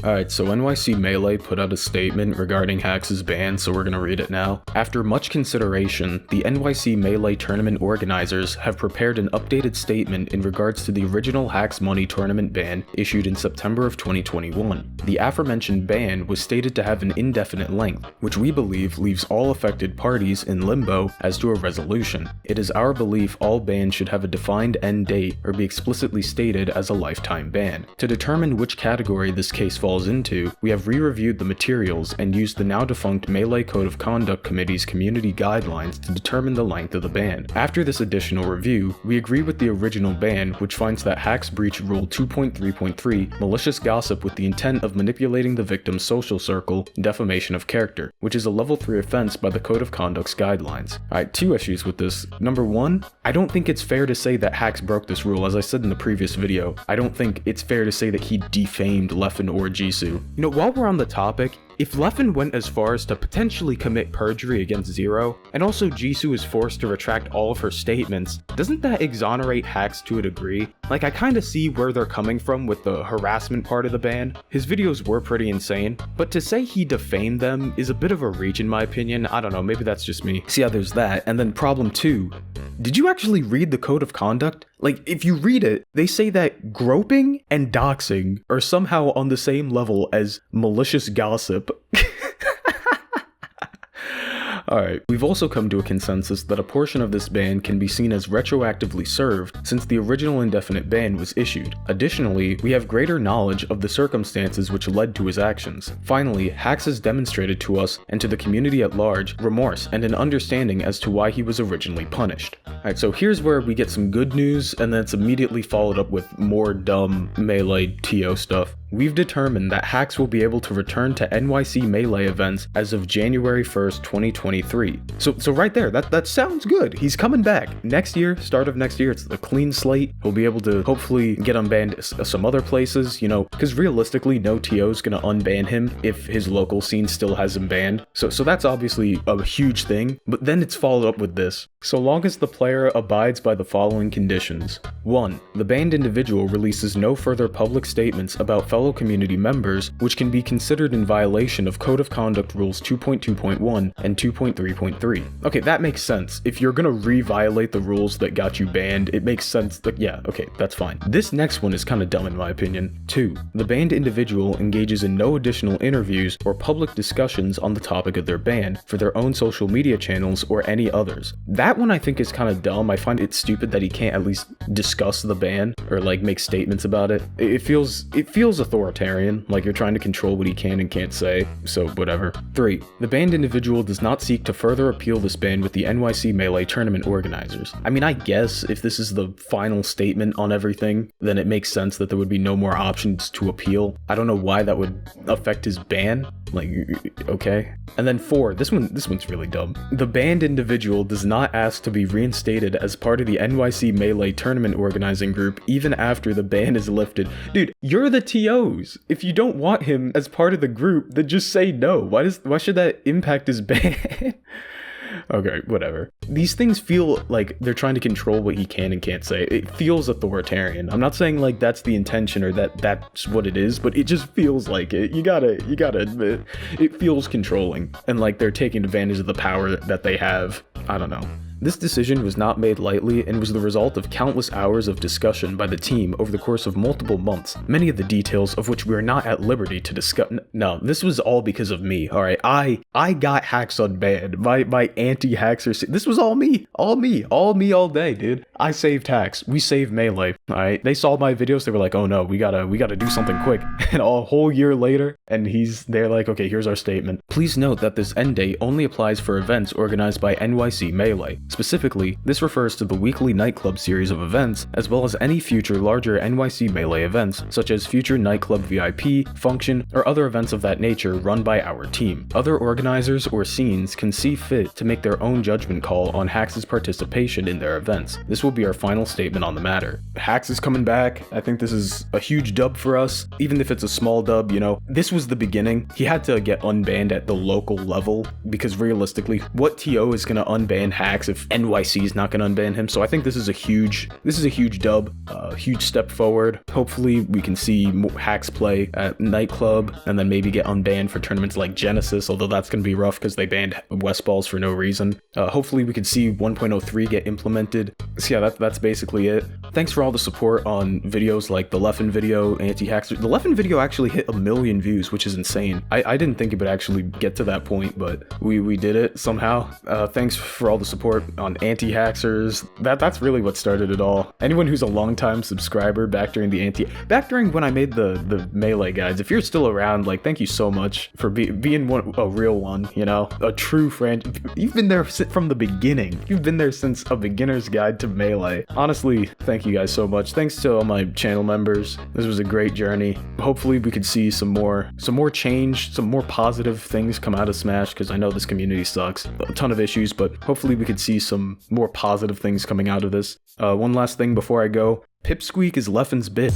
Alright, so NYC Melee put out a statement regarding Hax's ban, so we're gonna read it now. After much consideration, the NYC Melee tournament organizers have prepared an updated statement in regards to the original Hax Money tournament ban issued in September of 2021. The aforementioned ban was stated to have an indefinite length, which we believe leaves all affected parties in limbo as to a resolution. It is our belief all bans should have a defined end date or be explicitly stated as a lifetime ban. To determine which category this case falls into, we have re-reviewed the materials and used the now defunct Melee Code of Conduct Committee's community guidelines to determine the length of the ban. After this additional review, we agree with the original ban, which finds that Hax breached Rule 2.3.3, malicious gossip with the intent of manipulating the victim's social circle, and defamation of character, which is a level 3 offense by the Code of Conduct's guidelines. Alright, 2 issues with this. Number 1, I don't think it's fair to say that Hax broke this rule. As I said in the previous video, I don't think it's fair to say that he defamed Leffen or Jisoo. You know, while we're on the topic, if Leffen went as far as to potentially commit perjury against Zero, and also Jisoo is forced to retract all of her statements, doesn't that exonerate Hax to a degree? Like, I kinda see where they're coming from with the harassment part of the ban. His videos were pretty insane, but to say he defamed them is a bit of a reach in my opinion. I don't know, maybe that's just me. So yeah, there's that. And then problem 2, did you actually read the Code of Conduct? Like, if you read it, they say that groping and doxing are somehow on the same level as malicious gossip. Alright, we've also come to a consensus that a portion of this ban can be seen as retroactively served since the original indefinite ban was issued. Additionally, we have greater knowledge of the circumstances which led to his actions. Finally, Hax has demonstrated to us and to the community at large remorse and an understanding as to why he was originally punished. Alright, so here's where we get some good news and then it's immediately followed up with more dumb Melee TO stuff. We've determined that Hax will be able to return to NYC Melee events as of January 1st, 2023. So right there, that sounds good. He's coming back. Next year, start of next year, it's a clean slate. He'll be able to hopefully get unbanned some other places, you know, because realistically, no TO is going to unban him if his local scene still has him banned. So that's obviously a huge thing, but then it's followed up with this. So long as the player abides by the following conditions. 1. The banned individual releases no further public statements about fellow community members which can be considered in violation of Code of Conduct Rules 2.2.1 and 2.3.3. Okay, that makes sense. If you're gonna re-violate the rules that got you banned, it makes sense that, yeah, okay, that's fine. This next one is kinda dumb in my opinion. 2. The banned individual engages in no additional interviews or public discussions on the topic of their ban for their own social media channels or any others. That one I think is kinda dumb. I find it stupid that he can't at least discuss the ban or like make statements about it. It feels authoritarian, like you're trying to control what he can and can't say, so whatever. 3. The banned individual does not seek to further appeal this ban with the NYC Melee tournament organizers. I mean, I guess if this is the final statement on everything, then it makes sense that there would be no more options to appeal. I don't know why that would affect his ban. Like, okay. And then 4, this one's really dumb. The banned individual does not ask to be reinstated as part of the NYC Melee tournament organizing group even after the ban is lifted. Dude, you're the TOs. If you don't want him as part of the group, then just say no. Why should that impact his ban? Okay, whatever. These things feel like they're trying to control what he can and can't say. It feels authoritarian. I'm not saying like that's the intention or that's what it is, but it just feels like it. You gotta admit, it feels controlling and like they're taking advantage of the power that they have. I don't know. This decision was not made lightly and was the result of countless hours of discussion by the team over the course of multiple months, many of the details of which we are not at liberty to discuss. No, this was all because of me, alright? I got Hax unbanned. My anti-Haxer, this was all me, all day, dude. I saved Hax. We saved Melee, alright? They saw my videos, they were like, oh no, we gotta do something quick. And a whole year later, and they're like, okay, here's our statement. Please note that this end date only applies for events organized by NYC Melee. Specifically, this refers to the weekly nightclub series of events, as well as any future larger NYC Melee events, such as future nightclub VIP, function, or other events of that nature run by our team. Other organizers or scenes can see fit to make their own judgment call on Hax's participation in their events. This will be our final statement on the matter. Hax is coming back. I think this is a huge dub for us, even if it's a small dub, you know. This was the beginning. He had to get unbanned at the local level, because realistically, what TO is gonna unban Hax if if NYC is not going to unban him. So I think this is a huge dub, huge step forward. Hopefully we can see more hacks play at Nightclub and then maybe get unbanned for tournaments like Genesis, although that's going to be rough because they banned West Balls for no reason. Hopefully we can see 1.03 get implemented. So yeah, that's basically it. Thanks for all the support on videos like the Leffen video, anti-hacks. The Leffen video actually hit 1 million views, which is insane. I didn't think it would actually get to that point, but we did it somehow. Thanks for all the support on anti-haxers. That's really what started it all. Anyone who's a longtime subscriber back during when I made the Melee guides, if you're still around, like, thank you so much for being a real one, you know, a true friend. You've been there from the beginning. You've been there since a beginner's guide to Melee. Honestly, thank you guys so much. Thanks to all my channel members. This was a great journey. Hopefully we could see some more change, some more positive things come out of Smash, because I know this community sucks. A ton of issues, but hopefully we could see some more positive things coming out of this. One last thing before I go. Pipsqueak is Leffen's bit.